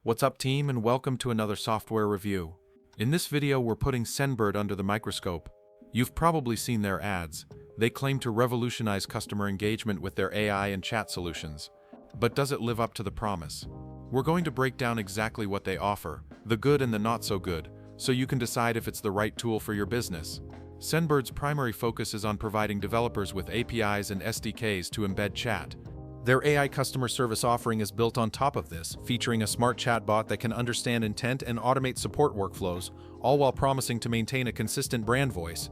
What's up team, and welcome to another software review. In this video we're putting Sendbird under the microscope. You've probably seen their ads. They claim to revolutionize customer engagement with their AI and chat solutions. But does it live up to the promise? We're going to break down exactly what they offer, the good and the not so good, so you can decide if it's the right tool for your business. Sendbird's primary focus is on providing developers with APIs and SDKs to embed chat. Their AI customer service offering is built on top of this, featuring a smart chatbot that can understand intent and automate support workflows, all while promising to maintain a consistent brand voice.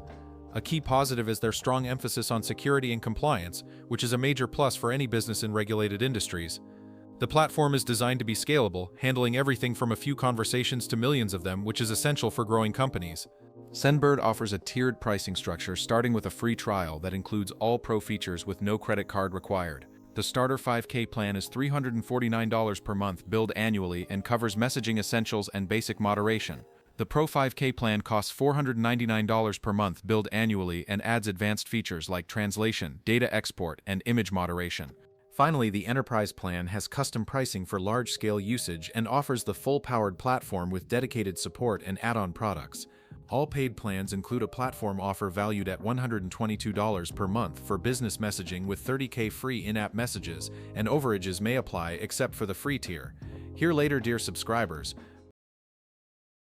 A key positive is their strong emphasis on security and compliance, which is a major plus for any business in regulated industries. The platform is designed to be scalable, handling everything from a few conversations to millions of them, which is essential for growing companies. Sendbird offers a tiered pricing structure starting with a free trial that includes all pro features with no credit card required. The starter 5K plan is $349 per month billed annually and covers messaging essentials and basic moderation. The Pro 5K plan costs $499 per month billed annually and adds advanced features like translation, data export, and image moderation. Finally, the Enterprise plan has custom pricing for large-scale usage and offers the full-powered platform with dedicated support and add-on products. All paid plans include a platform offer valued at $122 per month for business messaging with 30K free in-app messages, and overages may apply except for the free tier. Hear later, dear subscribers.